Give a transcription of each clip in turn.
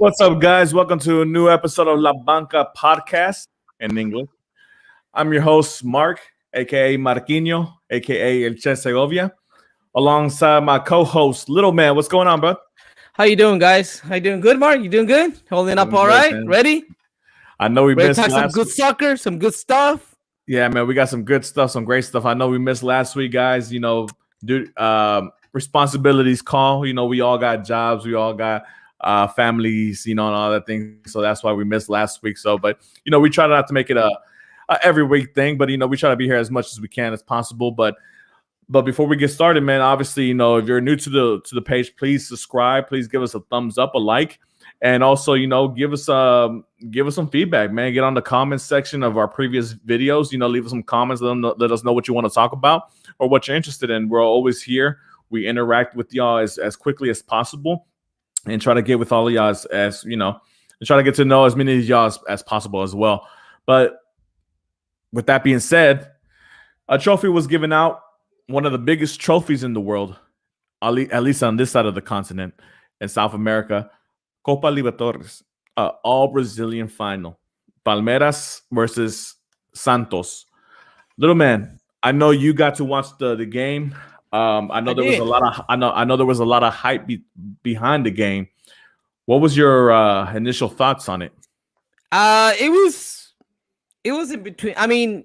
What's up, guys? Welcome to a new episode of La Banca Podcast in English. I'm your host, Mark, aka Marquinho, aka El Che Segovia, alongside my co-host, Little Man. What's going on, bro? How you doing, guys? How you doing? Good, Mark? You doing good? Holding up Doing all good, right? man. Ready? I know we Ready to missed talk some last good week. soccer, some good stuff? Yeah, man, we got some good stuff, some great stuff. I know we missed last week, guys. Responsibilities call. We all got jobs. We all got families, and all that thing. So that's why we missed last week. So, but we try not to make it a every week thing, but we try to be here as much as we can as possible. But before we get started, man, obviously, if you're new to the page, please subscribe. Please give us a thumbs up, a like, and also, give us some feedback, man. Get on the comments section of our previous videos. Leave us some comments. Let us know what you want to talk about or what you're interested in. We're always here. We interact with y'all as quickly as possible, and try to get with all of y'all as and try to get to know as many of y'all as possible as well. But with that being said, a trophy was given out, one of the biggest trophies in the world, at least on this side of the continent, in South America, Copa Liberatores, all Brazilian final, Palmeiras versus Santos. Little man, I know you got to watch the game. I know there was a lot of hype behind the game. What was your initial thoughts on it? It was in between. I mean,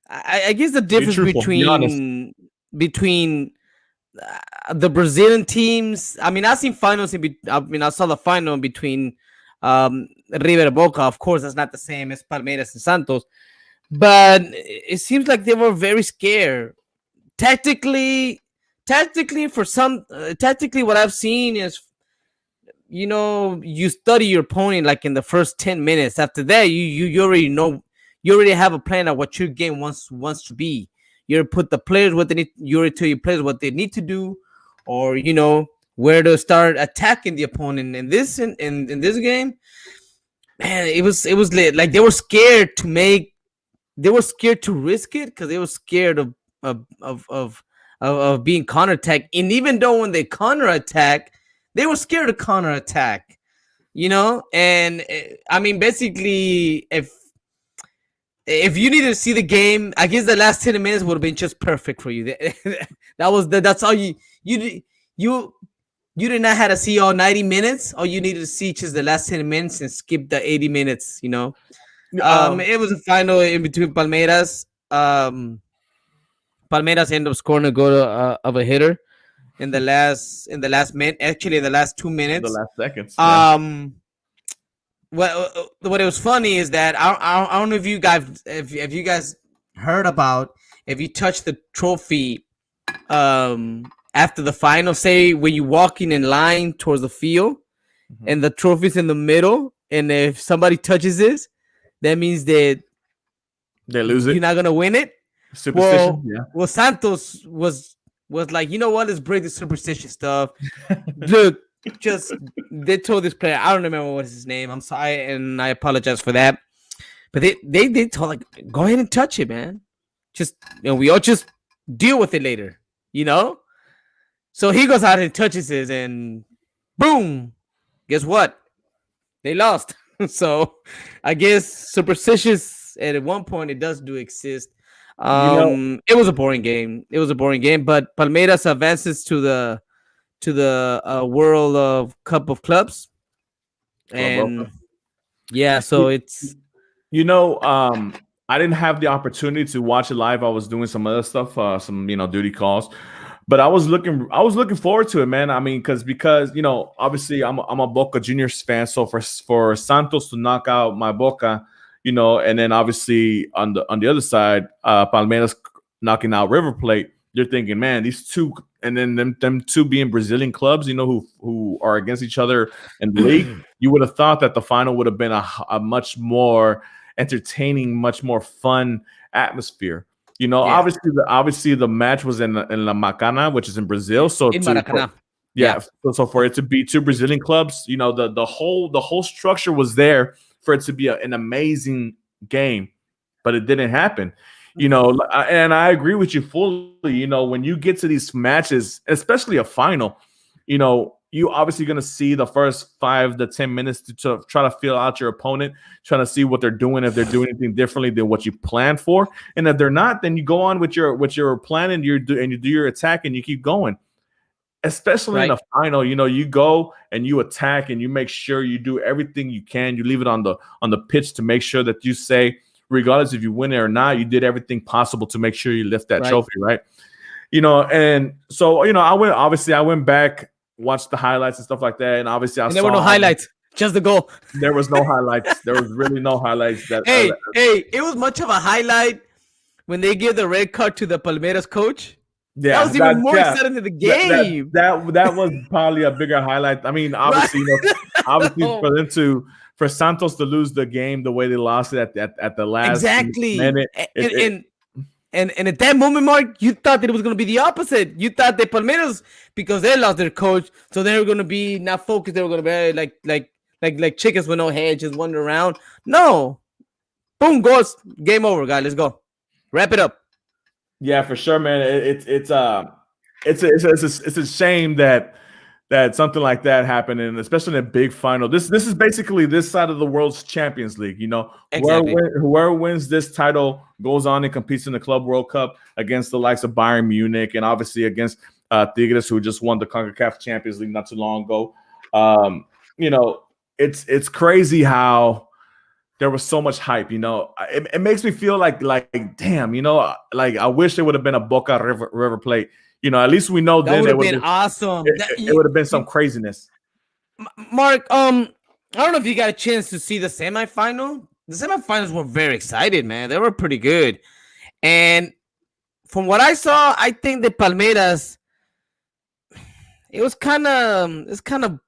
I guess the difference between the Brazilian teams. I mean, I've seen finals. I saw the final between River and Boca. Of course, that's not the same as Palmeiras and Santos. But it seems like they were very scared. Tactically, what I've seen is, you study your opponent like in the first 10 minutes. After that, you already know, you already have a plan of what your game wants to be. You put the players what they need. You already tell your players what they need to do, or where to start attacking the opponent. In this game, man, it was lit. Like they were scared to make. They were scared to risk it because they were scared of being counterattacked. And even though when they counterattack, they were scared to counterattack, And I mean, basically, if you needed to see the game, I guess the last 10 minutes would have been just perfect for you. That's all you did not have to see all 90 minutes. All you needed to see just the last 10 minutes and skip the 80 minutes, It was a final in between Palmeiras. Palmeiras ended up scoring a goal of a hitter in the last minute. Actually, in the last 2 minutes, the last seconds. Yeah. What it was funny is that I don't know if you guys heard about, if you touch the trophy after the final. Say when you walking in line towards the field, and the trophy's in the middle, and if somebody touches this, that means that they lose it. You're not gonna win it. Superstition. Well, Santos was like, you know what? Let's break the superstition stuff. Look, they told this player, I don't remember what's his name. I'm sorry, and I apologize for that. But they told, like, go ahead and touch it, man. Just we all just deal with it later, So he goes out and touches it, and boom, guess what? They lost. So I guess superstitious at one point it does exist. It was a boring game. But Palmeiras advances to the World of Cup of Clubs, and so it's I didn't have the opportunity to watch it live. I was doing some other stuff, some duty calls. But I was looking forward to it, man. I mean, because obviously I'm a Boca Juniors fan, so for Santos to knock out my Boca, and then obviously on the other side, Palmeiras knocking out River Plate, you're thinking, man, these two, and then them two being Brazilian clubs, who are against each other in the league, you would have thought that the final would have been a much more entertaining, much more fun atmosphere. Obviously the match was in La Macana, which is in Brazil. So in Maracanã. So for it to be two Brazilian clubs, the whole structure was there for it to be an amazing game, but it didn't happen. And I agree with you fully. When you get to these matches, especially a final, you obviously going to see the first 5 to 10 minutes to try to feel out your opponent, trying to see what they're doing, if they're doing anything differently than what you planned for, and if they're not, then you go on with your plan and you do your attack and you keep going. Especially in a final, you go and you attack and you make sure you do everything you can. You leave it on the pitch to make sure that you say, regardless if you win it or not, you did everything possible to make sure you lift that trophy, right? And so I went back, watched the highlights and stuff like that, and obviously there were no highlights, just the goal. There was no highlights. There was really no highlights. Hey, it was much of a highlight when they give the red card to the Palmeiras coach. Yeah, that was even more exciting than the game. That was probably a bigger highlight. I mean, obviously, for Santos to lose the game the way they lost it at the last minute. And at that moment, Mark, you thought that it was going to be the opposite. You thought that Palmeiras, because they lost their coach, so they were going to be not focused. They were going to be like chickens with no head, just wandering around. No, boom, goals, game over, guys. Let's go, wrap it up. Yeah, for sure, man. It's a shame that something like that happened, and especially in a big final. This is basically this side of the world's Champions League. Exactly. Whoever wins this title goes on and competes in the Club World Cup against the likes of Bayern Munich and obviously against Tigres, who just won the CONCACAF Champions League not too long ago. It's crazy how there was so much hype. It makes me feel like damn, like I wish there would have been a Boca River Plate. At least we know that then would have been awesome. It would have been some craziness. Mark, I don't know if you got a chance to see the semifinal. The semifinals were very excited, man. They were pretty good. And from what I saw, I think the Palmeiras, it's kind of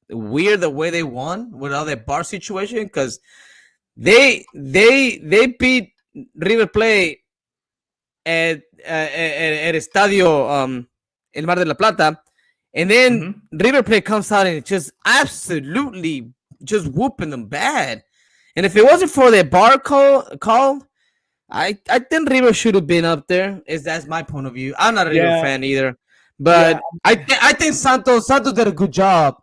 weird the way they won with all that bar situation, because they beat River Plate at Estadio El Mar de la Plata, and then River Plate comes out and just absolutely just whooping them bad. And if it wasn't for the bar call, I think River should have been up there. That's my point of view. I'm not a River fan either, but I think Santos did a good job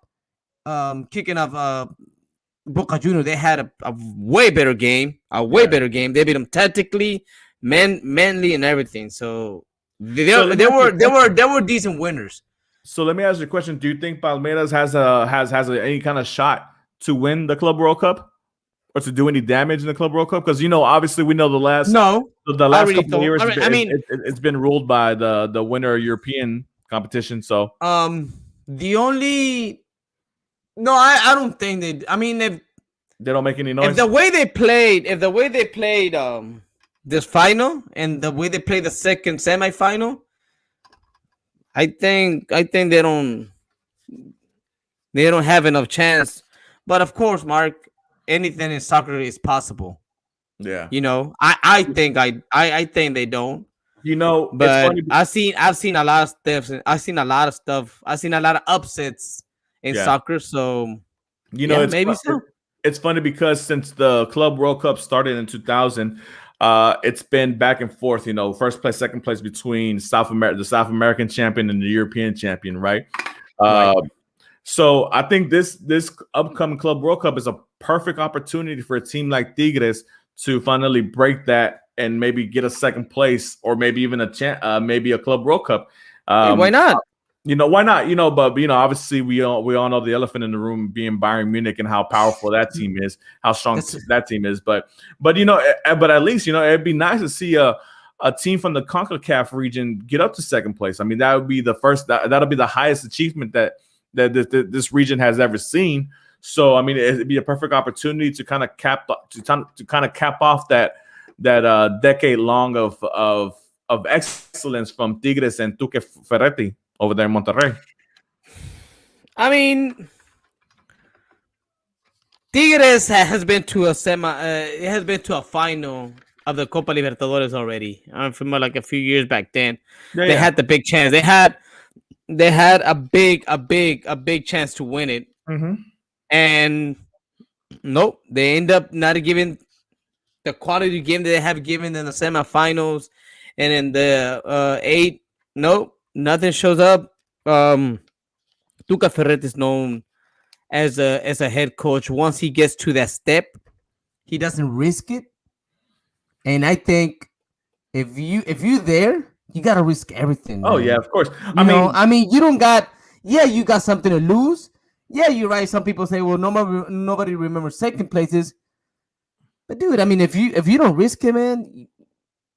kicking off Boca Juniors. They had a way better game, better game. They beat them tactically, manly, and everything. So they were decent winners. So let me ask you a question: do you think Palmeiras has any kind of shot to win the Club World Cup or to do any damage in the Club World Cup? Because obviously we know the last couple of years it's been ruled by the winner of European competition. So the only. No, I don't think they. I mean, if they don't make any noise, if the way they played this final and the way they played the second semifinal, I think they don't have enough chance. But of course, Mark, anything in soccer is possible. Yeah, I think they don't. But I've seen a lot of stuff. I've seen a lot of upsets in soccer, so it's funny because since the Club World Cup started in 2000, it's been back and forth. First place, second place between the South American champion and the European champion, right? So I think this upcoming Club World Cup is a perfect opportunity for a team like Tigres to finally break that and maybe get a second place or maybe even maybe a Club World Cup. Why not? Why not? But obviously we all know the elephant in the room being Bayern Munich and how powerful that team is, how strong that team is. But at least it'd be nice to see a team from the CONCACAF region get up to second place. I mean, that would be the first. That'll be the highest achievement that this region has ever seen. So I mean, it'd be a perfect opportunity to kind of cap off that decade long of excellence from Tigres and Tuque Ferretti over there in Monterrey. I mean, Tigres has been to a final of the Copa Liberatores already. I'm from like a few years back then. They had the big chance. They had a big chance to win it. And nope, they end up not giving the quality game that they have given in the semifinals and in the 8. Nope. Nothing shows up. Tuque Tuca Ferret is known as a head coach. Once he gets to that step, he doesn't risk it. And I think if you're there, you gotta risk everything. Oh Man. yeah, of course. I mean, you don't got. Yeah, you got something to lose. Yeah, you're right. Some people say, well, nobody remembers second places. But dude, I mean, if you don't risk it, man,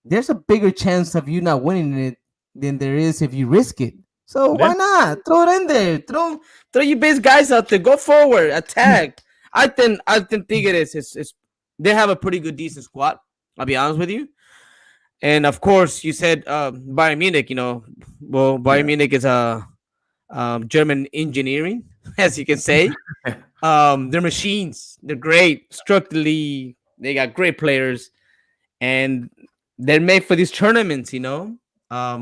there's a bigger chance of you not winning it than there is if you risk it. So Yeah. why not throw it in there? Throw your best guys out there. Go forward, attack. I think Tigres is they have a pretty good decent squad. I'll be honest with you. And of course, you said Bayern Munich. Well, Bayern Munich is a German engineering, as you can say. They're machines. They're great structurally. They got great players, and they're made for these tournaments. But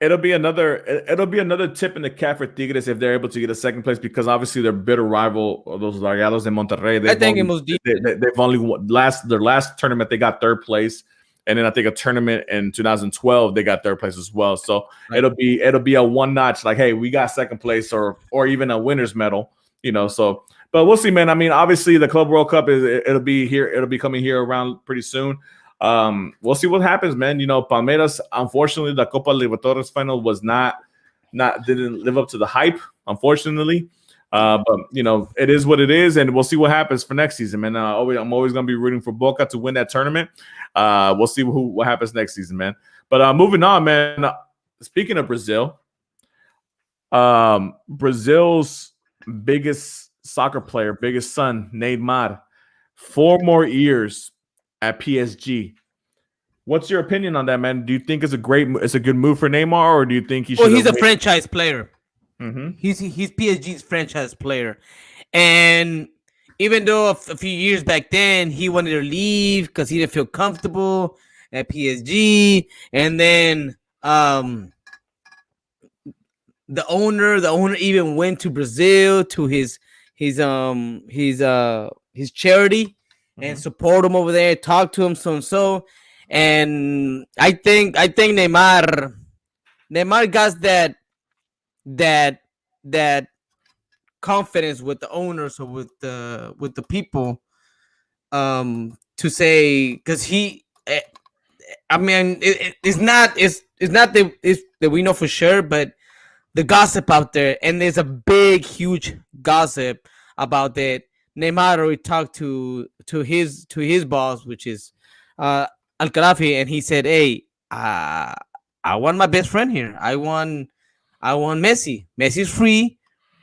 It'll be another tip in the cap for Tigres if they're able to get a second place, because obviously their bitter rival, those Rayados de Monterrey. I think it was deep. They've only their last tournament they got third place, and then I think a tournament in 2012 they got third place as well. So it'll be a one notch, like, hey, we got second place or even a winner's medal. So but we'll see, man. I mean, obviously the Club World Cup it'll be here. It'll be coming here around pretty soon. We'll see what happens, man. Palmeiras, unfortunately, the Copa Liberatores final was didn't live up to the hype, unfortunately. But it is what it is, and we'll see what happens for next season, man. I'm always gonna be rooting for Boca to win that tournament. We'll see what happens next season, man. But moving on, man. Speaking of Brazil, Brazil's biggest soccer player, biggest son, Neymar, 4 more years at PSG. What's your opinion on that, man? Do you think it's a good move for Neymar, or do you think he should? Well, he's a franchise player. Mm-hmm. He's PSG's franchise player, and even though a few years back then he wanted to leave because he didn't feel comfortable at PSG, and then the owner even went to Brazil to his charity and support him over there, talk to him so. And I think Neymar got that confidence with the owners or with the people to say, because it's not that we know for sure, but the gossip out there, and there's a huge gossip about that. Neymar already talked to his boss, which is Al-Khalafi, and he said, "Hey, I want my best friend here. I want Messi. Messi's free.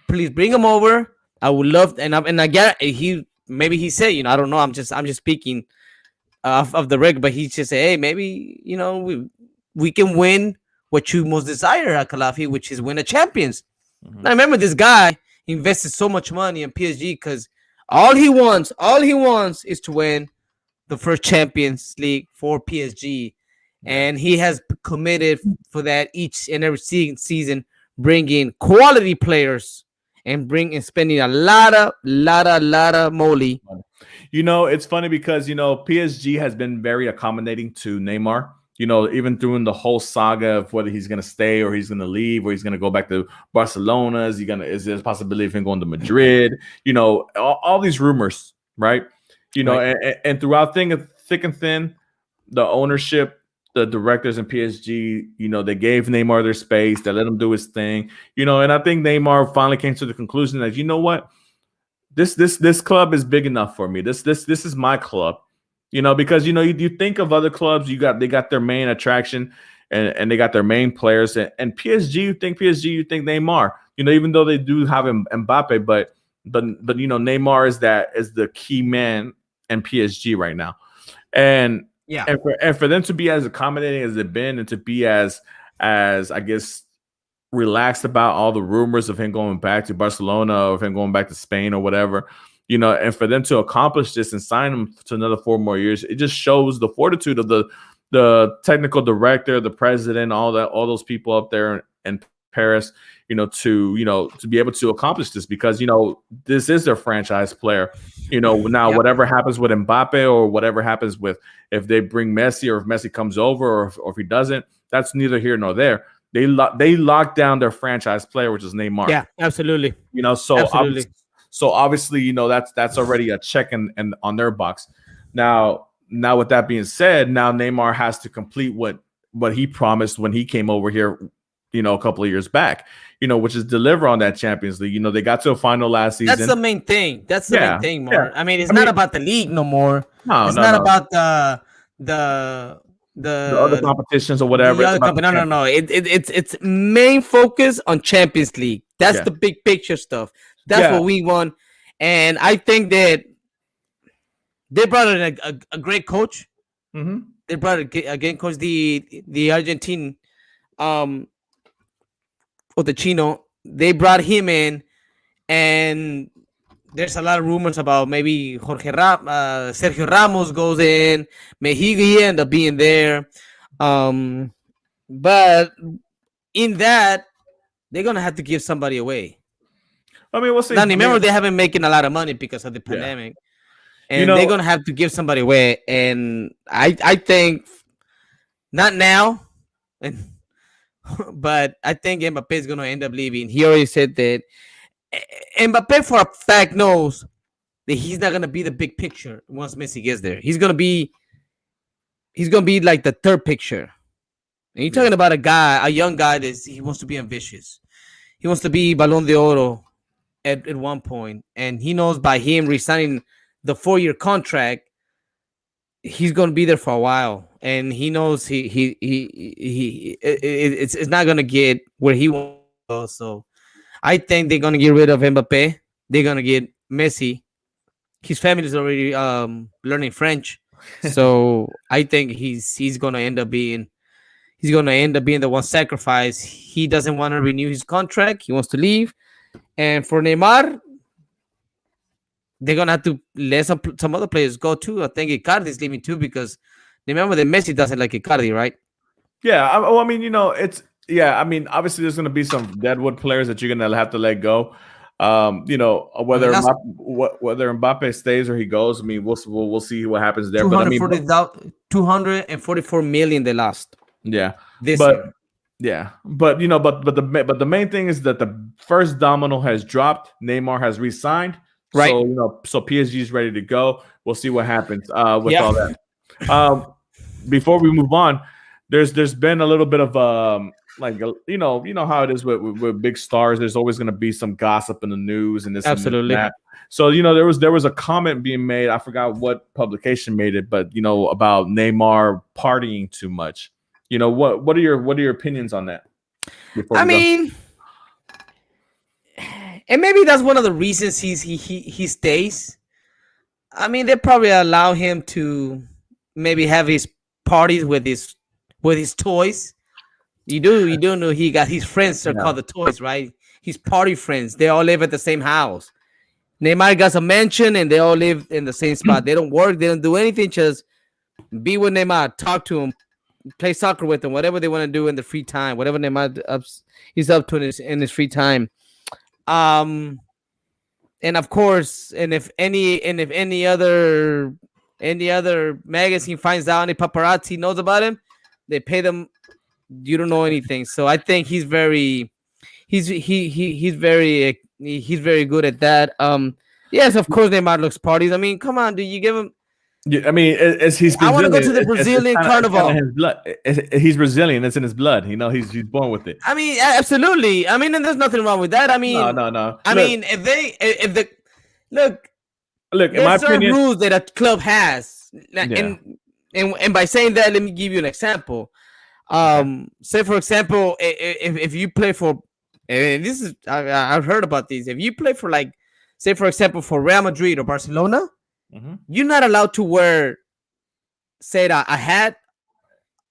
Please bring him over. I would love." And I get he said, I don't know. I'm just speaking of the record, but he just said, "Hey, maybe we can win what you most desire, Al-Khalafi, which is win a Champions." Mm-hmm. I remember this guy invested so much money in PSG because all he wants is to win the first Champions League for PSG, and he has committed for that each and every season, bringing quality players and spending a lot of money. It's funny because PSG has been very accommodating to Neymar. Even during the whole saga of whether he's going to stay or he's going to leave or he's going to go back to Barcelona, is there a possibility of him going to Madrid? All these rumors, right? Right. And throughout thick and thin, the ownership, the directors in PSG, they gave Neymar their space, they let him do his thing, and I think Neymar finally came to the conclusion that, you know what, this club is big enough for me. This is my club. Because you think of other clubs, they got their main attraction and they got their main players, and PSG, you think Neymar, even though they do have Mbappe, but Neymar is the key man in PSG right now, and for them to be as accommodating as they've been, and to be as I guess relaxed about all the rumors of him going back to Barcelona or of him going back to Spain or whatever. And for them to accomplish this and sign him to another 4 more years, it just shows the fortitude of the technical director, the president, all those people up there in Paris, to be able to accomplish this, because this is their franchise player. Now whatever happens with Mbappe or whatever happens with if they bring Messi or if Messi comes over or if he doesn't, that's neither here nor there. they locked down their franchise player, which is Neymar. Yeah, absolutely. You know, so obviously, you know, that's already a check and on their box. Now with that being said, now Neymar has to complete what he promised when he came over here, you know, a couple of years back, you know, which is deliver on that Champions League. You know, they got to a final last season. That's the main thing. That's the main thing, Mark. I mean, it's not about the league no more. It's not about the other competitions or whatever. No. It's main focus on Champions League. That's the big picture stuff. That's what we want. And I think that they brought in a great coach. Mm-hmm. They brought a great coach, the Argentine, or the Chino. They brought him in, and there's a lot of rumors about maybe Sergio Ramos goes in. May he end up being there. But in that, they're gonna have to give somebody away. I mean, we'll see. Now, remember, they haven't making a lot of money because of the pandemic, and they're gonna have to give somebody away. And I think not now, but I think Mbappé is gonna end up leaving. He already said that. Mbappé, for a fact, knows that he's not gonna be the big picture once Messi gets there. He's gonna be like the third picture. And you're talking about a young guy he wants to be ambitious. He wants to be Balón de Oro at one point, and he knows by him resigning the 4-year contract, he's gonna be there for a while, and he knows it's not gonna get where he wants to go. So I think they're gonna get rid of Mbappé. They're gonna get Messi. His family is already learning French, so I think he's gonna end up being the one sacrificed. He doesn't want to renew his contract. He wants to leave. And for Neymar, they're gonna have to let some other players go too. I think Icardi is leaving too, because remember that Messi doesn't like Icardi, right? Yeah, I mean, you know, I mean, obviously there's gonna be some deadwood players that you're gonna have to let go. You know, whether Mbappe stays or he goes, I mean, we'll see what happens there. 244 million they lost. Yeah, this year. Yeah, but you know, but the main thing is that the first domino has dropped. Neymar has re-signed, right? So you know, so PSG is ready to go. We'll see what happens with all that. Before we move on, there's been a little bit of you know how it is with big stars. There's always going to be some gossip in the news and this. Absolutely. And that. So you know, there was a comment being made. I forgot what publication made it, but you know, about Neymar partying too much. You know, what are your opinions on that? I mean, and maybe that's one of the reasons he stays. I mean, they probably allow him to maybe have his parties with his toys. You do know he got his friends are called the toys, right? His party friends. They all live at the same house. Neymar got a mansion and they all live in the same spot. They don't work, they don't do anything, just be with Neymar, talk to him, play soccer with him, whatever they want to do in the free time, whatever Neymar he's up to in his free time. And of course, if any other magazine finds out, any paparazzi knows about him, they pay them. You don't know anything. So I think he's very very good at that. Yes, of course Neymar looks parties. I mean, come on, do you give him? Yeah, I mean, I want to go to the Brazilian carnival. His blood. He's Brazilian. It's in his blood. You know, he's born with it. I mean, absolutely. I mean, and there's nothing wrong with that. I mean, no. I mean, if look, in my opinion, rules that a club has, and by saying that, let me give you an example. Say for example, if you play for, and this is I've heard about these. If you play for, like, say for example, for Real Madrid or Barcelona. Mm-hmm. You're not allowed to wear, say, a hat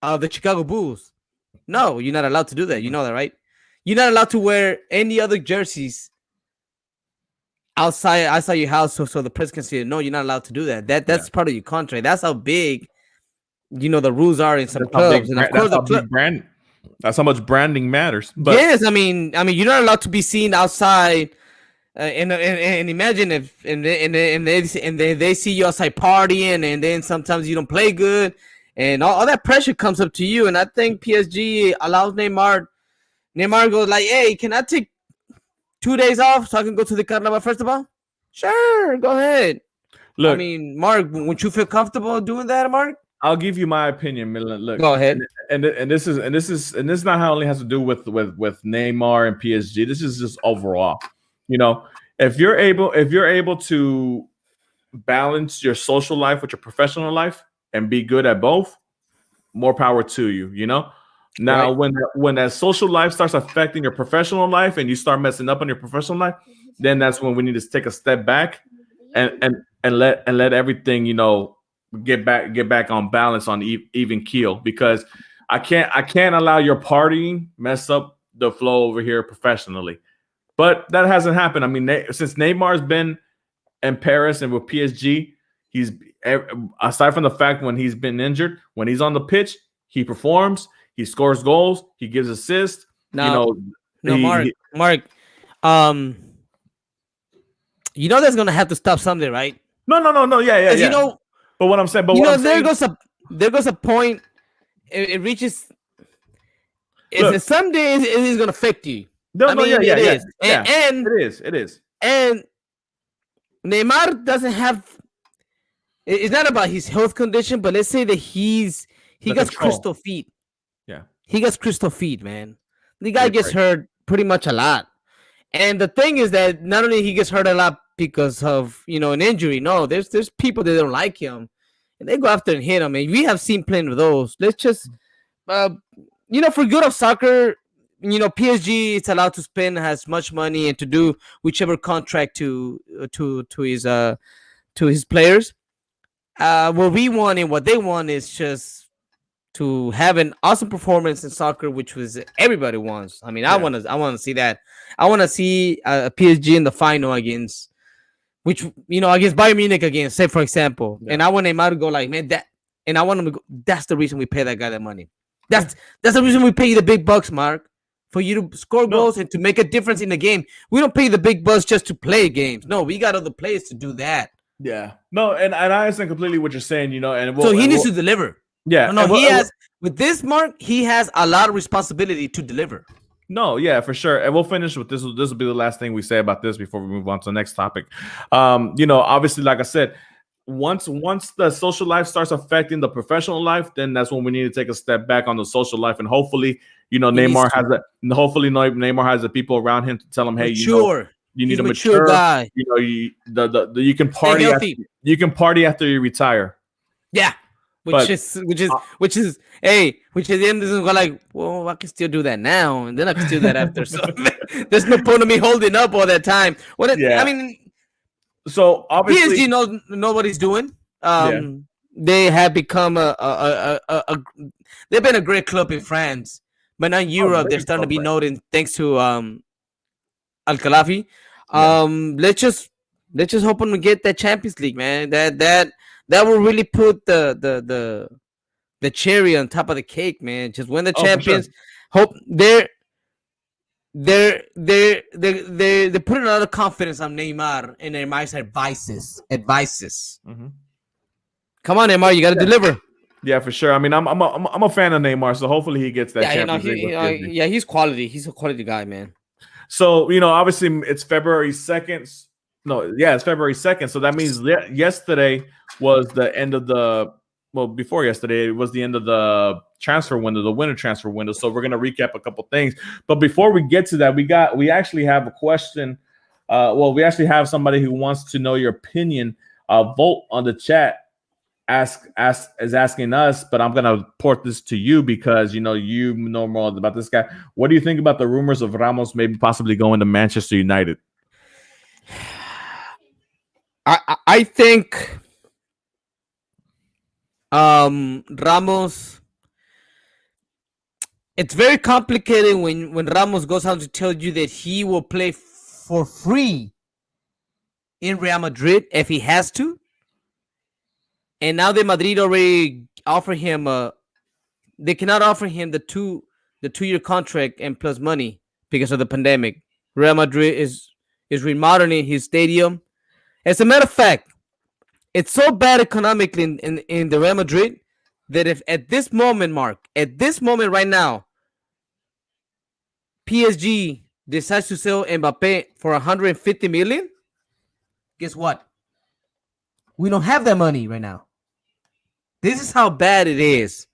of the Chicago Bulls. No, you're not allowed to do that. You know that, right? You're not allowed to wear any other jerseys outside your house, so the press can see it. No, you're not allowed to do that. That's part of your contract. That's how big, you know, the rules are in some clubs. And of course, that's how much branding matters. But yes, I mean, you're not allowed to be seen outside. And imagine if they see you outside partying, and then sometimes you don't play good, and all that pressure comes up to you. And I think PSG allows Neymar Neymar goes like, "Hey, can I take 2 days off so I can go to the carnival festival?" Sure, go ahead. Look, I mean, Mark, would you feel comfortable doing that, Mark? I'll give you my opinion, Milan. Look, Go ahead. and this not how only has to do with Neymar and PSG. This is just overall. You know, if you're able to balance your social life with your professional life and be good at both, more power to you. You know. Now, Right. when that social life starts affecting your professional life and you start messing up on your professional life, then that's when we need to take a step back and let everything get back on balance on even keel, because I can't allow your partying mess up the flow over here professionally. But that hasn't happened. I mean, since Neymar's been in Paris and with PSG, he's, aside from the fact when he's been injured, when he's on the pitch, he performs, he scores goals, he gives assists. No, He- Mark, that's gonna have to stop someday, right? no, yeah. You know, But what I'm saying, there goes a point. It reaches. Look, Someday it is gonna affect you. it is. It is. And Neymar doesn't have. It's not about his health condition, but let's say that he gets crystal feet. Yeah, he gets crystal feet, man. The guy gets hurt pretty much a lot. And the thing is that not only he gets hurt a lot because of an injury. No, there's people that don't like him, and they go after and hit him. And we have seen plenty of those. Let's just, for good of soccer, PSG is allowed to spend as much money and to do whichever contract to his players. What we want and what they want is just to have an awesome performance in soccer, which was everybody wants. I mean, I want to see that. I want to see a PSG in the final against Bayern Munich again, say for example. Yeah. And I want Neymar to go like, man, and I want him to go. That's the reason we pay that guy that money. That's the reason we pay you the big bucks, Mark, for you to score goals and to make a difference in the game. We don't pay the big bucks just to play games. No, we got other players to do that. Yeah. No, and I understand completely what you're saying, and so he needs to deliver. Yeah. No, he has with this, Mark, he has a lot of responsibility to deliver. No, yeah, for sure. And we'll finish with this. This will be the last thing we say about this before we move on to the next topic. Obviously, like I said, once the social life starts affecting the professional life, then that's when we need to take a step back on the social life. And hopefully, Neymar has the people around him to tell him, hey, you need a mature guy. You can party. You can party after you retire. Yeah. Which is the end is like, well, I can still do that now, and then I can still do that after. So there's no point of me holding up all that time. I mean, so obviously PSG knows nobody's doing. They have become they've been a great club in France, but now in Europe they're starting to be noted thanks to Al Khelafi. Let's just hope we get that Champions League, man. That will really put the cherry on top of the cake, man. Just win the champions. Sure. Hope they're putting a lot of confidence on Neymar and Neymar's advices. Mm-hmm. Come on, Neymar, you got to deliver. Yeah, for sure. I mean, I'm a fan of Neymar, so hopefully he gets that. Champions League he's quality. He's a quality guy, man. So obviously it's February 2nd. No, yeah, it's February 2nd. So that means yesterday was the end of before yesterday, it was the end of the transfer window, the winter transfer window. So we're going to recap a couple things. But before we get to that, we actually have a question. We actually have somebody who wants to know your opinion. Vote on the chat is asking us, but I'm going to port this to you because, you know more about this guy. What do you think about the rumors of Ramos maybe possibly going to Manchester United? I think Ramos, it's very complicated when Ramos goes out to tell you that he will play for free in Real Madrid if he has to. And now the Madrid already offer him they cannot offer him the 2-year contract and plus money because of the pandemic. Real Madrid is remodeling his stadium. As a matter of fact, it's so bad economically in the Real Madrid that if at this moment, Mark, right now, PSG decides to sell Mbappe for 150 million, guess what? We don't have that money right now. This is how bad it is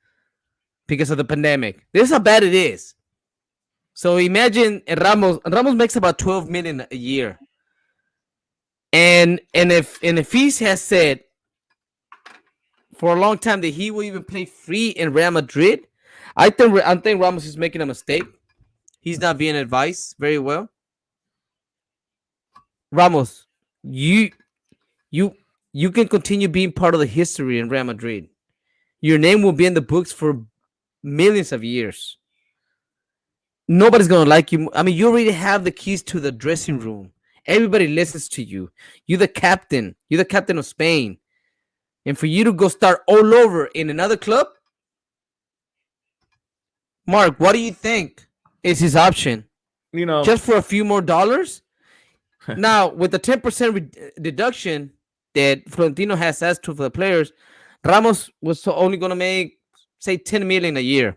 because of the pandemic. This is how bad it is. So imagine Ramos makes about 12 million a year. And if he has said for a long time that he will even play free in Real Madrid, I think Ramos is making a mistake. He's not being advised very well. Ramos, you can continue being part of the history in Real Madrid. Your name will be in the books for millions of years. Nobody's gonna like you. I mean, you already have the keys to the dressing room. Everybody listens to you. You're the captain. You're the captain of Spain. And for you to go start all over in another club, Mark, what do you think is his option? Just for a few more dollars? Now, with the 10% deduction that Florentino has asked to the players, Ramos was only going to make, say, 10 million a year.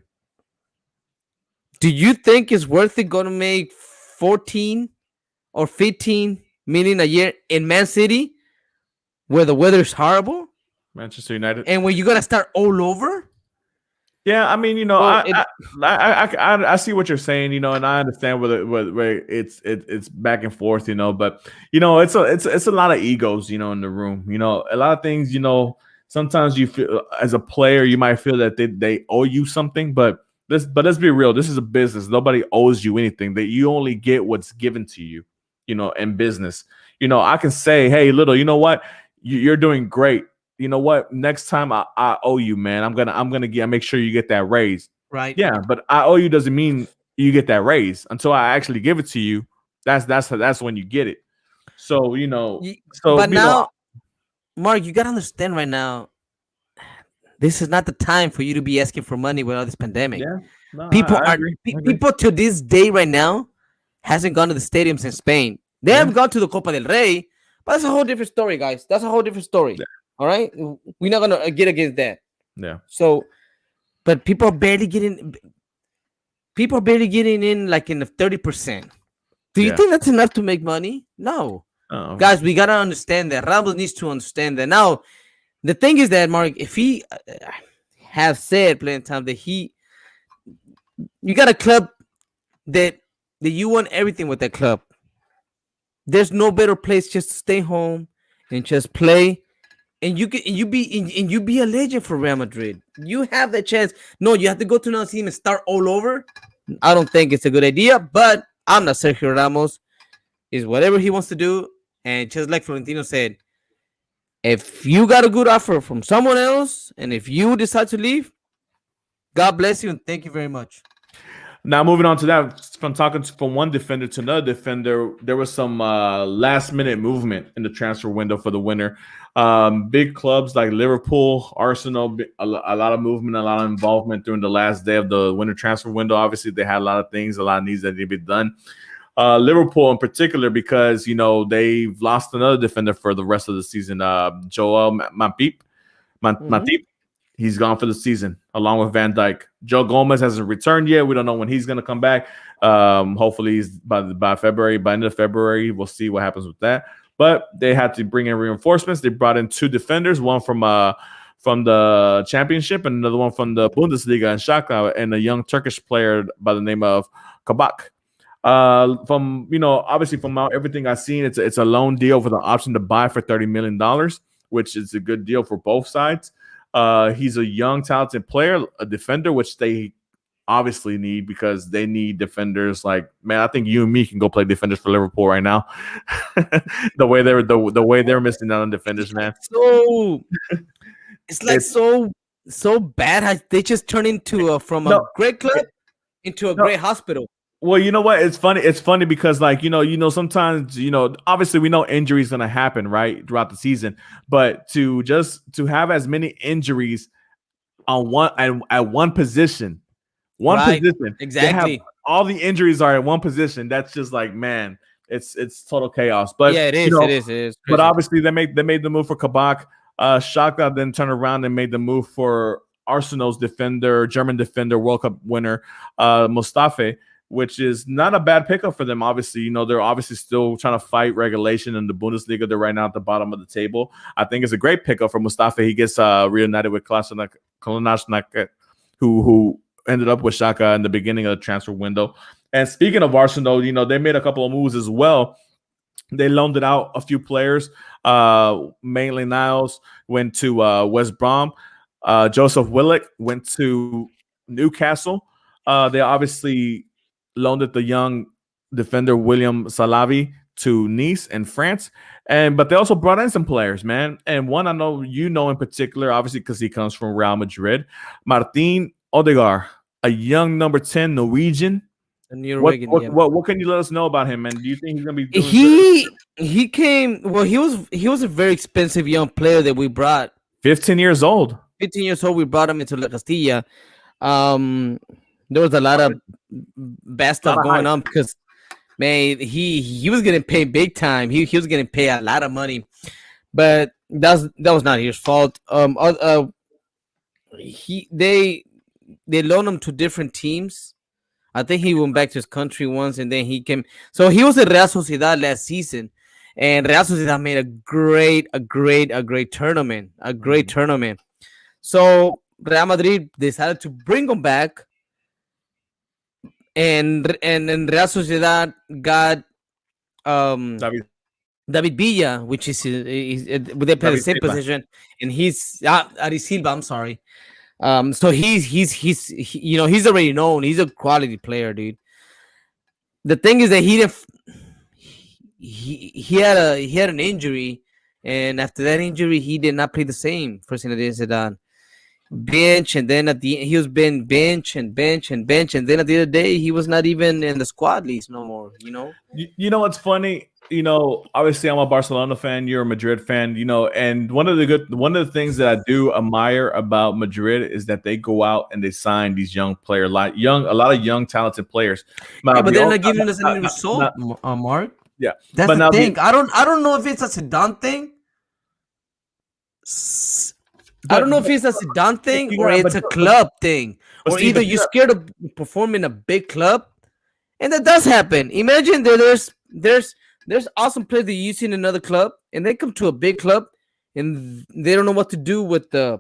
Do you think it's worth it going to make 14 or 15 million a year in Man City, where the weather is horrible? Manchester United. And when you're going to start all over? Yeah, I mean, I see what you're saying, and I understand where it's back and forth, but it's a lot of egos, in the room, a lot of things, sometimes you feel as a player you might feel that they owe you something, but let's be real, this is a business. Nobody owes you anything. That you only get what's given to you, in business. I can say, hey, Little, you know what, you're doing great. You know what? Next time I owe you, man. I'm gonna make sure you get that raise. Right. Yeah, but I owe you doesn't mean you get that raise until I actually give it to you. That's when you get it. So But now, Mark, you gotta understand right now. This is not the time for you to be asking for money with all this pandemic. Yeah, no, people to this day right now hasn't gone to the stadiums in Spain. They have gone to the Copa del Rey, but that's a whole different story, guys. That's a whole different story. Yeah. All right, we're not gonna get against that. Yeah. So, but people are barely getting in, like in the 30%. Do you think that's enough to make money? No, guys, we gotta understand that. Ramos needs to understand that. Now, the thing is that, Mark, if he has said plenty of time that you got a club that you want everything with that club. There's no better place just to stay home and just play. And you be a legend for Real Madrid. You have that chance. No, you have to go to another team and start all over. I don't think it's a good idea, but I'm not Sergio Ramos. It's whatever he wants to do. And just like Florentino said, if you got a good offer from someone else, and if you decide to leave, God bless you and thank you very much. Now, moving on to that, from one defender to another defender, there was some last-minute movement in the transfer window for the winter. Big clubs like Liverpool, Arsenal, a lot of movement, a lot of involvement during the last day of the winter transfer window. Obviously, they had a lot of things, a lot of needs that need to be done. Liverpool in particular, because, they've lost another defender for the rest of the season, Joel Matip. He's gone for the season, along with Van Dijk. Joe Gomez hasn't returned yet. We don't know when he's going to come back. Hopefully, he's by February. By end of February, we'll see what happens with that. But they had to bring in reinforcements. They brought in two defenders, one from the Championship and another one from the Bundesliga and Schalke, and a young Turkish player by the name of Kabak. Obviously from everything I've seen, it's a loan deal with an option to buy for $30 million, which is a good deal for both sides. He's a young, talented player, a defender, which they obviously need because they need defenders. Like, man, I think you and me can go play defenders for Liverpool right now. the way they're missing out on defenders, man. So it's like so bad. They just turn into a great club into a great hospital. Well, you know what? It's funny. It's funny because, like, sometimes, obviously we know injuries going to happen, right, throughout the season. But to have as many injuries at one position, position, exactly. All the injuries are at one position. That's just like, man, it's total chaos. But yeah, it is. It is. But obviously they made the move for Kabak. Shakhtar then turned around and made the move for Arsenal's German defender, World Cup winner, Mustafi. which is not a bad pickup for them. Obviously, they're obviously still trying to fight regulation in the Bundesliga. They're right now at the bottom of the table. I think it's a great pickup for Mustafa. He gets reunited with Kolasinac, who ended up with Shaka in the beginning of the transfer window. And speaking of Arsenal, they made a couple of moves as well. They loaned it out a few players. Mainly Niles went to West Brom. Joseph Willock went to Newcastle. They obviously loaned it the young defender William Salavi to Nice in France. But they also brought in some players, man. And one I know in particular, obviously because he comes from Real Madrid, Martin Odegaard, a young number 10 Norwegian. What can you let us know about him, man? Do you think he's gonna be doing he came he was a very expensive young player that we brought. 15 years old. 15 years old, we brought him into La Castilla. There was a lot of bad stuff going on because, man, he was getting paid big time. He was getting paid a lot of money, but that was not his fault. They loaned him to different teams. I think he went back to his country once, and then he came. So he was at Real Sociedad last season, and Real Sociedad made a great tournament, tournament. So Real Madrid decided to bring him back, and Real Sociedad got David Villa, which is they play the same position, and he's Ari Silva. I'm sorry. So he's already known. He's a quality player, dude. The thing is that he had an injury, and after that injury, he did not play the same for Zinedine Zidane. Bench, and then he was been bench, and then at the end of the day, he was not even in the squad list no more. You know what's funny? Obviously I'm a Barcelona fan, you're a Madrid fan, and one of the things that I do admire about Madrid is that they go out and they sign these young players, a lot of young talented players. Yeah, but they're not giving us any result, Mark. Yeah, that's the thing. I don't know if it's a Zidane thing. I don't know if it's a Zidane thing or it's a club thing, or either you're scared of performing in a big club, and that does happen. Imagine that there's awesome players that you see in another club, and they come to a big club, and they don't know what to do with the.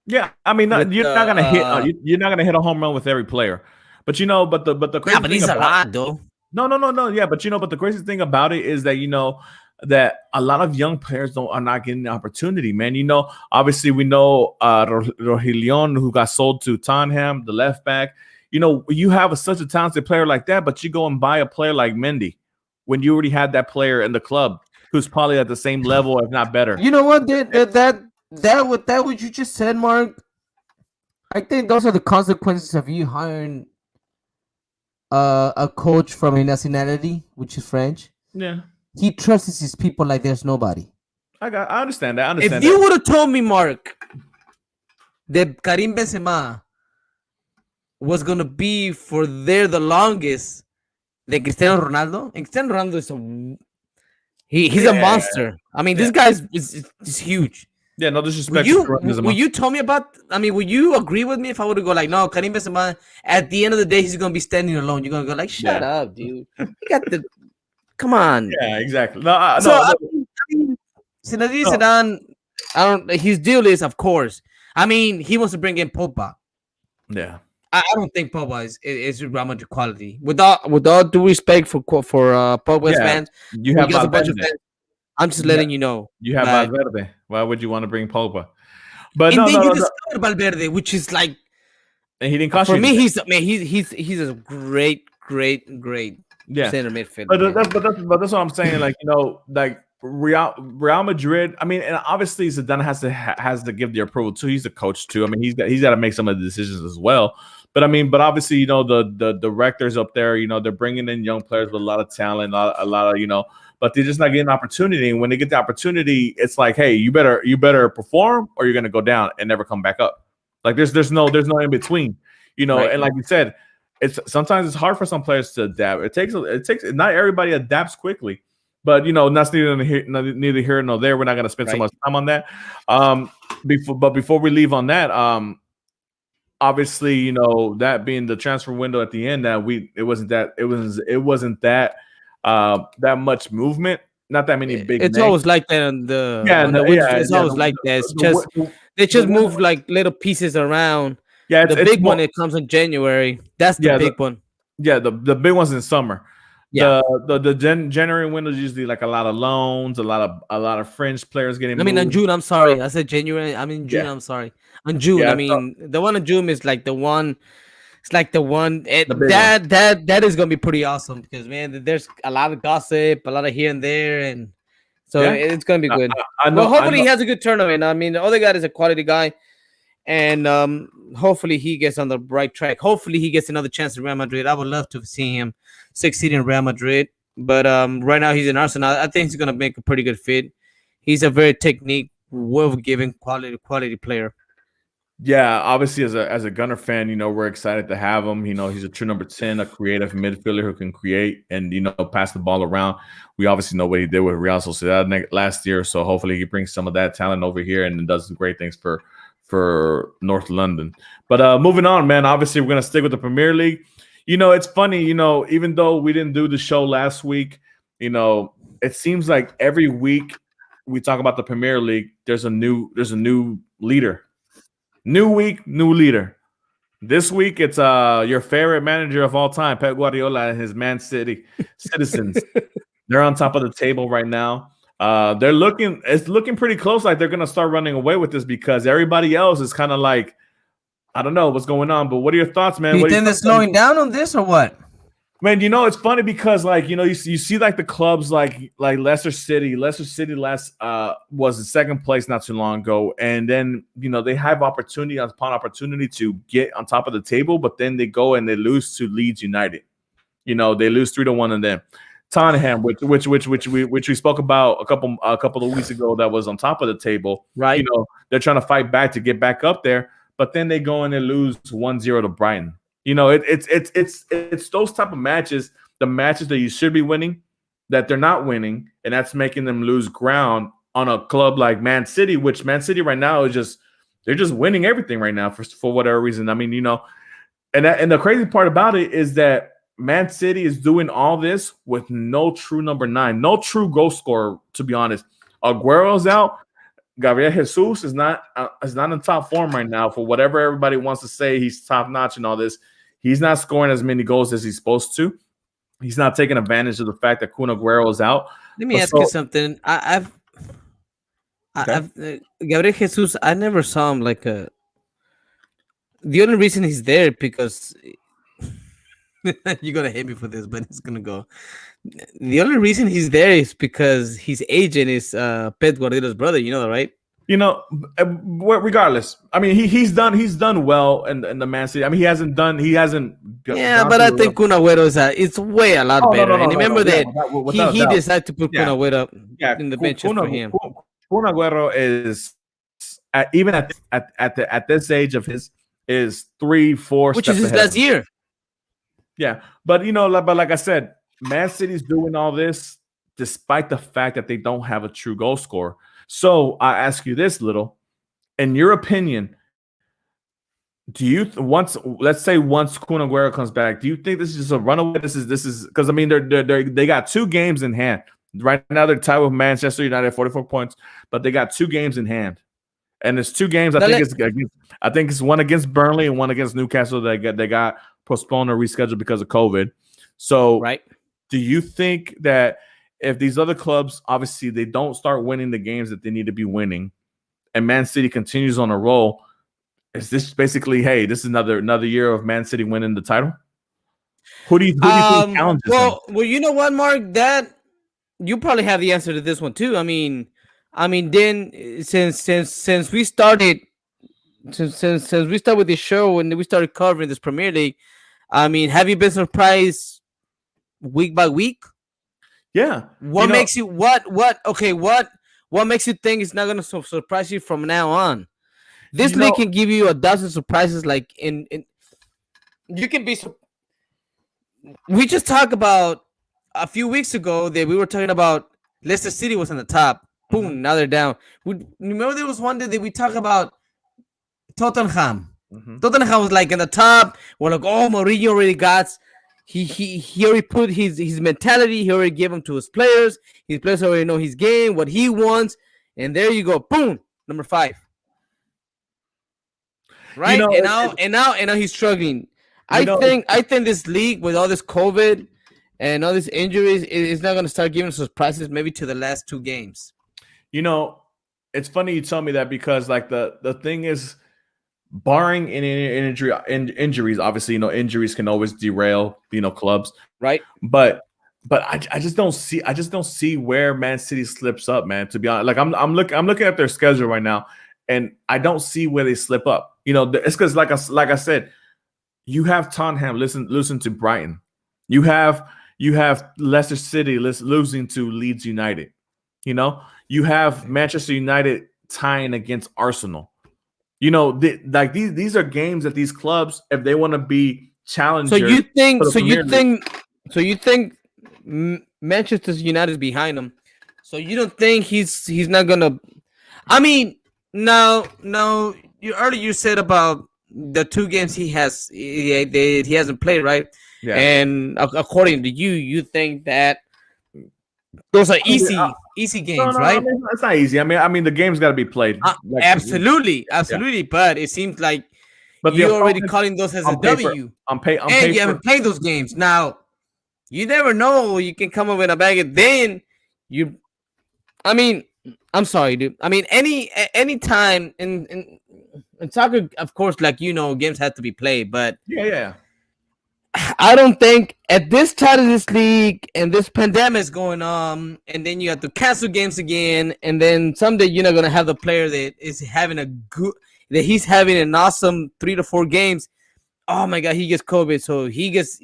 Yeah, I mean, you're not gonna hit a home run with every player, but the crazy thing about, a lot though. No, yeah, but the crazy thing about it is that that a lot of young players are not getting the opportunity, man. Obviously we know Rohilion, who got sold to Tottenham, the left back. You have such a talented player like that, but you go and buy a player like Mendy when you already had that player in the club who's probably at the same level, if not better. You know what? That what you just said, Mark. I think those are the consequences of you hiring a coach from a nationality, which is French. Yeah. He trusts his people like there's nobody. I understand that. If you would have told me, Mark, that Karim Benzema was gonna be for there the longest than Cristiano Ronaldo, and Cristiano Ronaldo is he's a monster. I mean, this guy is huge. Yeah, no disrespect. Will you tell me about? I mean, would you agree with me if I would go like, no, Karim Benzema? At the end of the day, he's gonna be standing alone. You're gonna go like, shut up, dude. You got the. Come on. Yeah, exactly. Zinedine Zidane, his deal is, of course. I mean, he wants to bring in Pogba. Yeah. I don't think Pogba is Real Madrid quality. With all due respect for Pogba's fans, you have a bunch of fans. I'm just letting you know. You have Valverde. Why would you want to bring Pogba? But and then you discovered Valverde, which is like, and he didn't cost for you. me, he's a great center midfielder. But that's what I'm saying. Like like Real Madrid. I mean, and obviously Zidane has to give the approval too. He's a coach too. I mean, he's got to make some of the decisions as well. But I mean, obviously the directors up there, they're bringing in young players with a lot of talent, a lot of but they're just not getting an opportunity. And when they get the opportunity, it's like, hey, you better perform, or you're gonna go down and never come back up. Like there's no in between, Right. And like you said, sometimes it's hard for some players to adapt. It takes not everybody adapts quickly, but that's neither here nor there. We're not gonna spend so much time on that. Before we leave on that, obviously, that being the transfer window at the end, that it wasn't that much movement, not that many big It's names. always like that on the Yeah, windows. yeah, It's yeah. always like that. It's The, wi- just the, they the just window, move like little pieces around. yeah, The it's big one more, it comes in January. That's the yeah, big one. the big ones in summer. Yeah. The January window is usually like a lot of loans, a lot of fringe players getting I mean, in moved. June, I'm sorry. I said January. I mean, June, Yeah, I'm sorry. On June, I yeah, so mean, the one in June is like the one. It's like the one the big one. that is gonna be pretty awesome because man, there's a lot of gossip, a lot of here and there, and so Yeah, it's gonna be I, good. I Well, know, I hopefully know. he has a good tournament. I mean, the other guy is a quality guy, and hopefully he gets on the right track. Hopefully he gets another chance in Real Madrid. I would love to see him succeed in Real Madrid, but right now he's in Arsenal. I think he's gonna make a pretty good fit. He's a very technique, well-given, quality player. Yeah, obviously as a Gunner fan, we're excited to have him. He's a true number 10, a creative midfielder who can create and pass the ball around. We obviously know what he did with Real Sociedad last year, so hopefully he brings some of that talent over here and does some great things for North London. But moving on, man. Obviously, we're gonna stick with the Premier League. It's funny. Even though we didn't do the show last week, it seems like every week we talk about the Premier League. There's a new leader. New week, new leader. This week, it's your favorite manager of all time, Pep Guardiola, and his Man City citizens. They're on top of the table right now. It's looking pretty close. Like they're gonna start running away with this because everybody else is kind of like, I don't know what's going on. But what are your thoughts, man? Do you What do think they're slowing down on this or what? Man, it's funny because you see like the clubs like Leicester City. Leicester City was in second place not too long ago, and then they have opportunity upon opportunity to get on top of the table, but then they go and they lose to Leeds United. They lose 3-1 and then Tottenham, which we spoke about a couple of weeks ago, that was on top of the table. Right. They're trying to fight back to get back up there, but then they go and they lose 1-0 to Brighton. It's those type of matches, the matches that you should be winning, that they're not winning, and that's making them lose ground on a club like Man City, which Man City right now they're just winning everything right now for whatever reason. I mean, and the crazy part about it is that Man City is doing all this with no true number 9, no true goal scorer. To be honest, Aguero's out. Gabriel Jesus is not in top form right now. For whatever everybody wants to say, he's top notch and all this. He's not scoring as many goals as he's supposed to. He's not taking advantage of the fact that Kun Aguero is out. Let me ask you something. Gabriel Jesus, I never saw him like a. The only reason he's there because you're gonna hate me for this, but it's gonna go. The only reason he's there is because his agent is Pep Guardiola's brother. You know that, right? Regardless, I mean, he's done well in the Man City. I mean, he hasn't. Yeah, but I think Kun Agüero it's way a lot better. And remember that he decided to put Kun Agüero in the benches for him. Kun Agüero is even at this age of his is 3-4 which steps is his ahead. last year. Yeah, but like I said, Man City's doing all this despite the fact that they don't have a true goal scorer. So I ask you this, Little, in your opinion, do you let's say once Kun Agüero comes back, do you think this is just a runaway? This is because I mean they got 2 games in hand right now. They're tied with Manchester United, 44 points, but they got 2 games in hand, and it's 2 games. I think it's one against Burnley and one against Newcastle. They got postponed or rescheduled because of COVID. So, right. Do you think that if these other clubs, obviously, they don't start winning the games that they need to be winning, and Man City continues on a roll, is this basically, hey, this is another year of Man City winning the title? Who do you think challenges them? Well, you know what, Mark? That you probably have the answer to this one too. I mean, then since we started, since we started with this show and we started covering this Premier League, I mean, have you been surprised week by week? Yeah. What makes you what makes you think it's not gonna surprise you from now on? This league can give you a dozen surprises. Like in you can be. We just talked about a few weeks ago that we were talking about Leicester City was on the top. Boom, now they're down. Remember there was one day that we talked about Tottenham. Mhm. Tottenham was like in the top. We're like, oh, Mourinho already got. He already put his mentality. He already gave him to his players. His players already know his game, what he wants, and there you go. Boom, number 5. You Right, know, and now he's struggling. you know, I think this league with all this COVID and all these injuries is not going to start giving surprises. Maybe to the last 2 games. you know, it's funny you tell me that because like the thing is, barring any injuries, obviously, injuries can always derail, clubs. Right. But I just don't see where Man City slips up, man. To be honest, like I'm looking at their schedule right now, and I don't see where they slip up. It's because like I said, you have Tottenham listen to Brighton, you have Leicester City losing to Leeds United, you have Manchester United tying against Arsenal. These are games that these clubs, if they want to be challengers. So you think Manchester United is behind him? So you don't think he's not gonna? I mean, no. You said about the 2 games he hasn't played, right? Yeah. And according to you, you think that those are easy games, No, right? I mean, it's not easy. I mean, the game's got to be played. Absolutely. But it seems like you're already calling those as a W. On And you haven't played those games. Now, you never know. You can come up with a bag, and then I mean, I'm sorry, dude. I mean, any time in soccer, of course, like games have to be played, but yeah. I don't think at this time of this league and this pandemic is going on, and then you have to cancel games again, and then someday you're not gonna have the player that is having he's having an awesome 3 to 4 games. Oh my God, he gets COVID, so he gets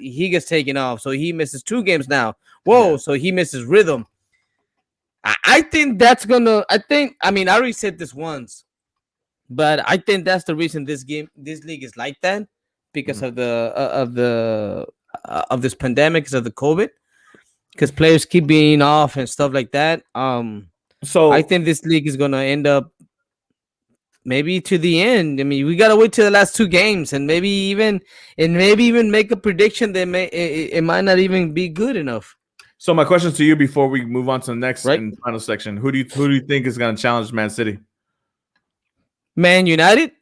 taken off, so he misses 2 games now. Whoa, yeah. So he misses rhythm. I think that's gonna. I mean, I already said this once, but I think that's the reason this league is like that. Because of this pandemic, because of the COVID, because players keep being off and stuff like that. So I think this league is gonna end up maybe to the end. I mean, we gotta wait till the last 2 games, and maybe even make a prediction that it might not even be good enough. So my question to you before we move on to the next and final section: Who do you think is gonna challenge Man City? Man United.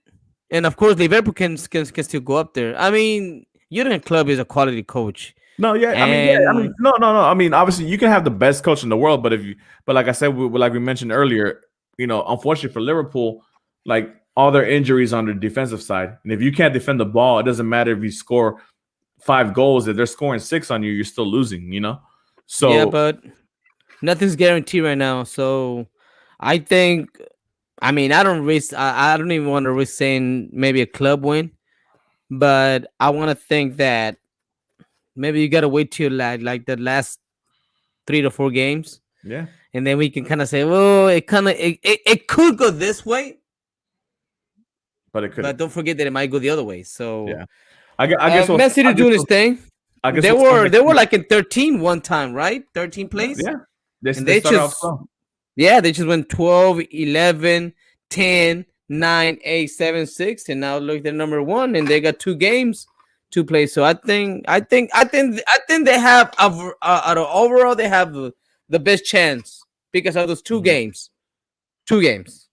And of course, Liverpool can still go up there. I mean, Jurgen Klopp is a quality coach. No, yeah, no. I mean, obviously, you can have the best coach in the world, but like I said, like we mentioned earlier, unfortunately for Liverpool, like all their injuries on the defensive side, and if you can't defend the ball, it doesn't matter if you score 5 goals. If they're scoring 6 on you, you're still losing. So yeah, but nothing's guaranteed right now. So I think. I mean, I don't even want to risk saying maybe a club win, but I want to think that maybe you gotta wait till like the last 3 to 4 games. Yeah, and then we can kind of say, well, it could go this way, but it could. But don't forget that it might go the other way. So yeah, I guess Man City doing his thing. I guess they were like in 13 one time, right? 13 place. Yeah, they just. Yeah, they just went 12, 11, 10, 9, 8, 7, 6, and now look, they're number 1, and they got 2 games to play. So I think they have overall they have the best chance because of those 2 games. 2 games.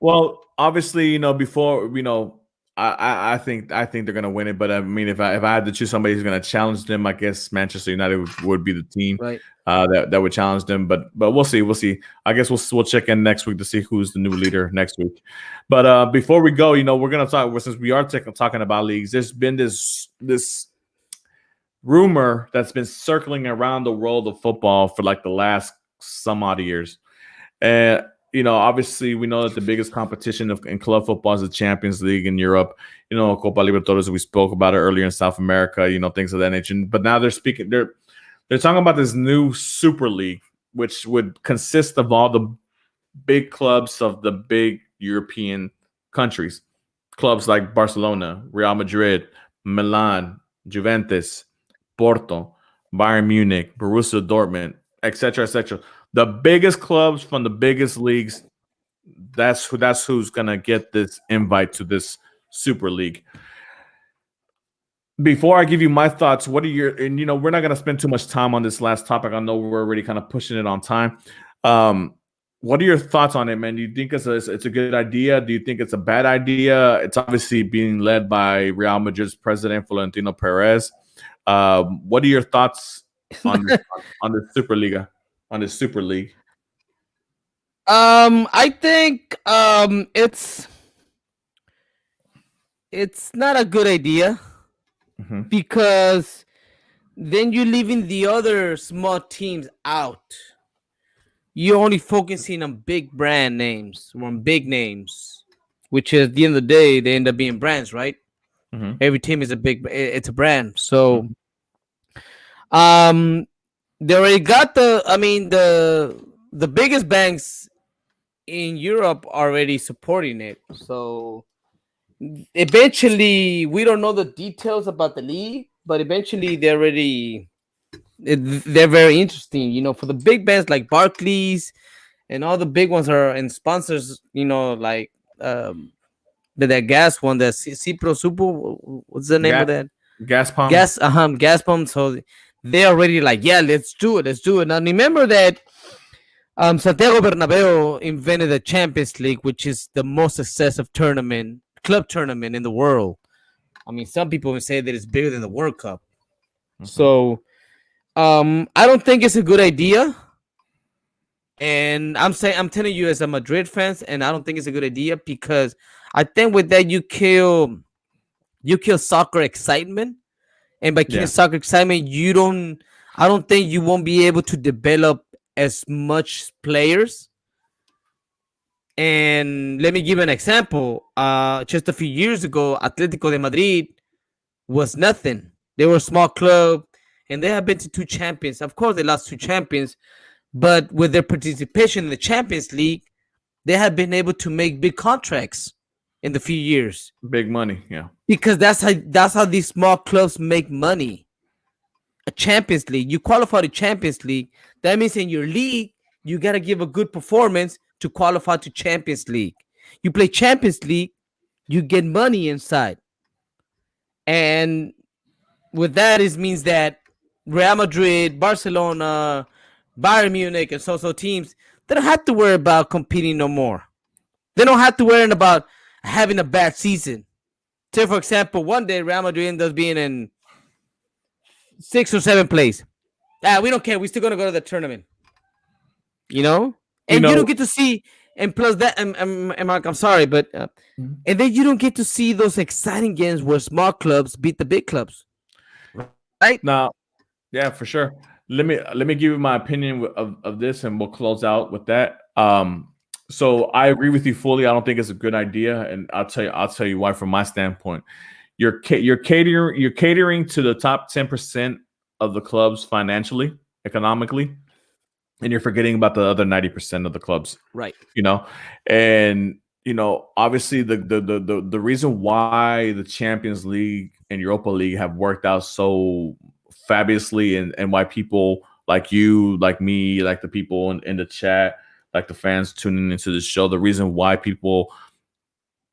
Well, obviously, before I think they're gonna win it, but I mean, if I had to choose somebody who's gonna challenge them, I guess Manchester United would be the team, right? That would challenge them. But we'll see. I guess we'll check in next week to see who's the new leader next week. But before we go, we're gonna talk, since we are talking about leagues. There's been this rumor that's been circling around the world of football for like the last some odd years, and. Obviously, we know that the biggest competition in club football is the Champions League in Europe. Copa Liberatores, we spoke about it earlier in South America. Things of that nature. But now they're talking about this new Super League, which would consist of all the big clubs of the big European countries, clubs like Barcelona, Real Madrid, Milan, Juventus, Porto, Bayern Munich, Borussia Dortmund, etc., etc. The biggest clubs from the biggest leagues That's who's gonna get this invite to this Super League. Before I give you my thoughts, what are your, and we're not gonna spend too much time on this last topic. I know we're already kind of pushing it on time. What are your thoughts on it, man? Do you think it's a good idea? Do you think it's a bad idea? It's obviously being led by Real Madrid's president Florentino Perez. What are your thoughts on the Superliga, on the Super League? I think it's not a good idea because then you're leaving the other small teams out. You're only focusing on big brand names, on big names, which is at the end of the day, they end up being brands, right? Every team is it's a brand. So, they already got the biggest banks in Europe already supporting it. So eventually, we don't know the details about the league, but eventually they're very interesting. For the big bands like Barclays and all the big ones are and sponsors. Like that gas one, that Cipro Supo. What's the name of that? Gas pump. Gas pump. So they're already like, yeah, let's do it. Now remember that Santiago Bernabeu invented the Champions League, which is the most successful club tournament in the world. I mean, some people would say that it's bigger than the World Cup. So, I don't think it's a good idea. And I'm telling you as a Madrid fan, and I don't think it's a good idea because I think with that you kill soccer excitement, and by killing soccer excitement, I don't think you won't be able to develop as much players. And let me give an example. Just a few years ago, Atletico de Madrid was nothing. They were a small club, and they have been to 2 champions. Of course, they lost 2 champions, but with their participation in the Champions League, they have been able to make big contracts in the few years. Big money, yeah. Because that's how these small clubs make money. A Champions League, you qualify to Champions League. That means in your league, you got to give a good performance to qualify to Champions League. You play Champions League, you get money inside. And with that, it means that Real Madrid, Barcelona, Bayern Munich, and so teams, they don't have to worry about competing no more. They don't have to worry about having a bad season. Say, for example, one day Real Madrid ends up being in 6th or 7th place. We don't care. We're still going to go to the tournament. And you don't get to see, and plus that, and Mark, I'm sorry, but and then you don't get to see those exciting games where small clubs beat the big clubs, right? Now, yeah, for sure. Let me give you my opinion of this, and we'll close out with that. So I agree with you fully. I don't think it's a good idea, and I'll tell you why. From my standpoint, you're catering to the top 10% of the clubs financially, economically, and you're forgetting about the other 90% of the clubs, right? And obviously the reason why the Champions League and Europa League have worked out so fabulously, and why people like you, like me, like the people in the chat, like the fans tuning into the show, the reason why people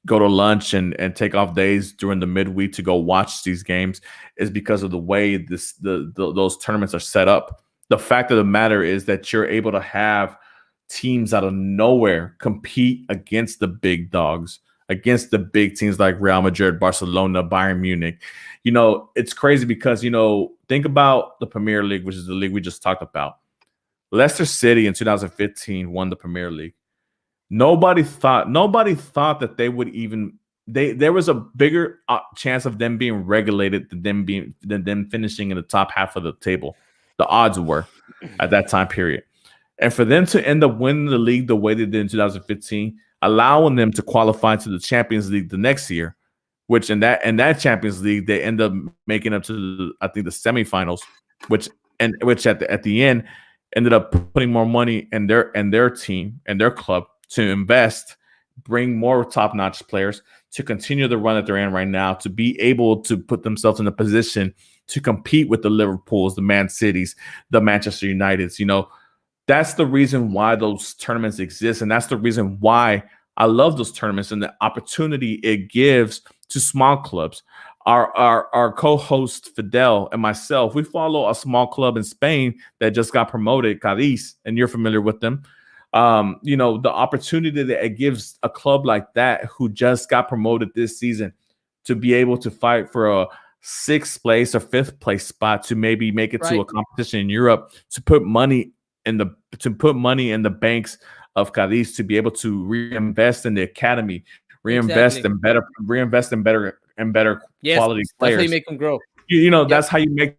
go to lunch and take off days during the midweek to go watch these games is because of the way those tournaments are set up. The fact of the matter is that you're able to have teams out of nowhere compete against the big dogs, against the big teams like Real Madrid, Barcelona, Bayern Munich. It's crazy because, think about the Premier League, which is the league we just talked about. Leicester City in 2015 won the Premier League. Nobody thought that they would even there was a bigger chance of them being regulated than them finishing in the top half of the table. The odds were at that time period. And for them to end up winning the league the way they did in 2015, allowing them to qualify to the Champions League the next year, which in that Champions League, they end up making up to I think the semifinals, which at the end ended up putting more money in their team and their club to invest, bring more top-notch players to continue the run that they're in right now, to be able to put themselves in a position to compete with the Liverpools, the Man Cities, the Manchester Uniteds. that's the reason why those tournaments exist, and that's the reason why I love those tournaments and the opportunity it gives to small clubs. Our co-host Fidel and myself, we follow a small club in Spain that just got promoted, Cadiz, and you're familiar with them. The opportunity that it gives a club like that who just got promoted this season to be able to fight for a sixth place or fifth place spot to maybe make it to a competition in Europe, to put money in the banks of Cadiz, to be able to reinvest in the academy, reinvest in better quality players. That's how you make them grow. That's how you make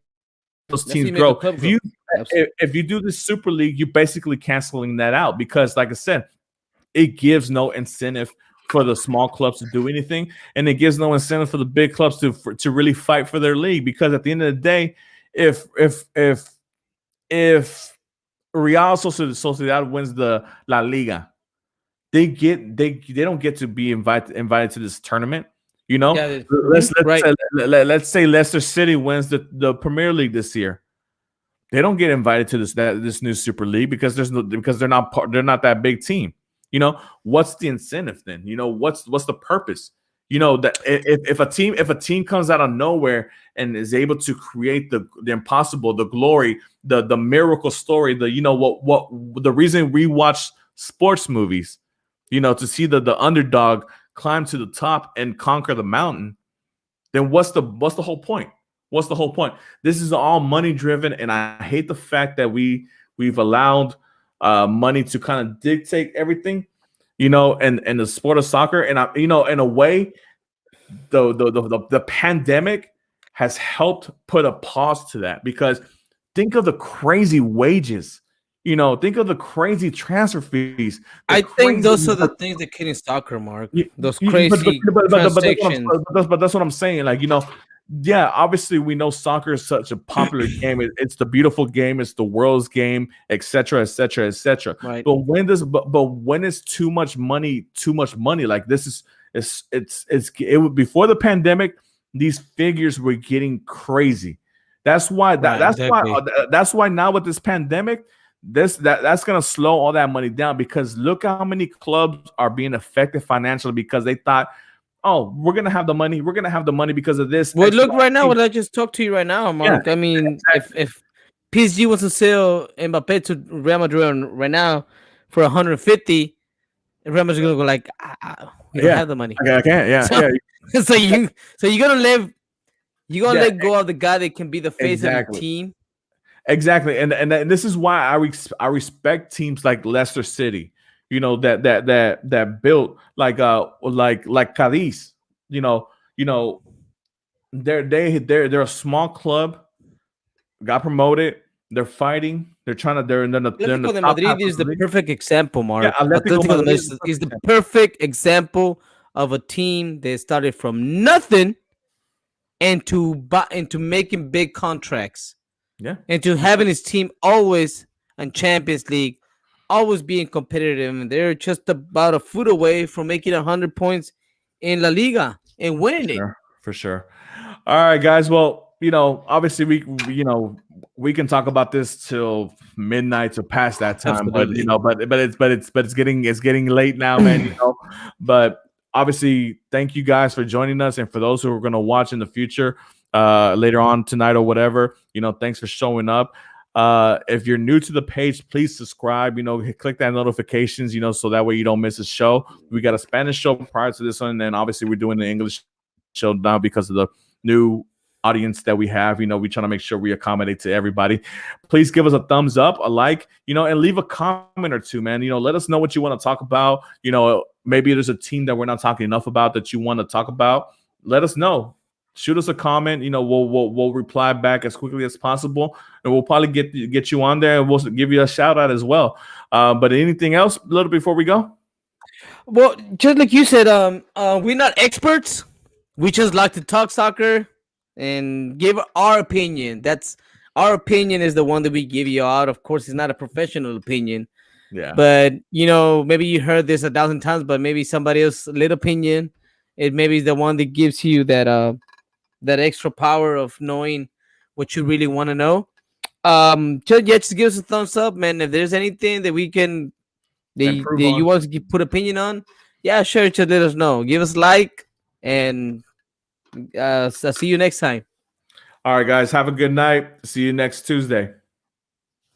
those teams grow. If you do the Super League, you're basically canceling that out because, like I said, it gives no incentive for the small clubs to do anything, and it gives no incentive for the big clubs to really fight for their league. Because at the end of the day, if Real Sociedad wins the La Liga, they don't get to be invited to this tournament. Let's say Leicester City wins the Premier League this year. They don't get invited to this new Super League because they're not that big team. What's the incentive then? What's the purpose? That if a team comes out of nowhere and is able to create the impossible, the glory, the miracle story, the reason we watch sports movies, to see the underdog climb to the top and conquer the mountain, then what's the whole point? What's the whole point? This is all money driven, and I hate the fact that we've allowed money to kind of dictate everything, and the sport of soccer. And in a way, the pandemic has helped put a pause to that, because think of the crazy wages, think of the crazy transfer fees. I think those are the things that kill in soccer, Mark. Those crazy transactions. But that's what I'm saying. Yeah, obviously we know soccer is such a popular game. It's the beautiful game. It's the world's game, etc., etc., etc. Right. But when it's too much money, like this before the pandemic, these figures were getting crazy. That's why that's why now with this pandemic, that's gonna slow all that money down, because look how many clubs are being affected financially because they thought, oh, we're gonna have the money because of this. Well, look right now. What I just talked to you right now, Mark. Yeah, I mean, exactly. if PSG wants to sell Mbappe to Real Madrid right now for 150, Real Madrid's gonna go like, we don't have the money. Okay, I can't. Yeah, so you're gonna let go of the guy that can be the face of the team. Exactly, and this is why I respect teams like Leicester City. That built like Cadiz. They're a small club, got promoted. They're fighting. They're in the Atletico de Madrid is the perfect example, Mark. Yeah, Atletico de Madrid is the perfect example of a team that started from nothing into making big contracts. Yeah, and to having his team always in Champions League, always being competitive, and they're just about a foot away from making 100 points in La Liga and winning it. For sure. All right, guys. Well, obviously we can talk about this till midnight to past that time. Absolutely. But it's getting late now, man. But obviously, thank you guys for joining us, and for those who are going to watch in the future, later on tonight or whatever, thanks for showing up. If you're new to the page, please subscribe, click that notifications, so that way you don't miss a show. We got a Spanish show prior to this one, and then obviously we're doing the English show now because of the new audience that we have. We trying to make sure we accommodate to everybody. Please give us a thumbs up, a like, and leave a comment or two, man. Let us know what you want to talk about. Maybe there's a team that we're not talking enough about that you want to talk about. Let us know. Shoot us a comment. We'll reply back as quickly as possible, and we'll probably get you on there, and we'll give you a shout out as well. But anything else, a little before we go? Well, just like you said, we're not experts. We just like to talk soccer and give our opinion. That's our opinion is the one that we give you out. Of course, it's not a professional opinion. Yeah. But maybe you heard this 1,000 times, but maybe somebody else's little opinion, it maybe is the one that gives you that extra power of knowing what you really want to know. Just give us a thumbs up, man. If there's anything that we can that you want to put opinion on, yeah, sure, just let us know. Give us a like, and I'll see you next time. All right, guys. Have a good night. See you next Tuesday.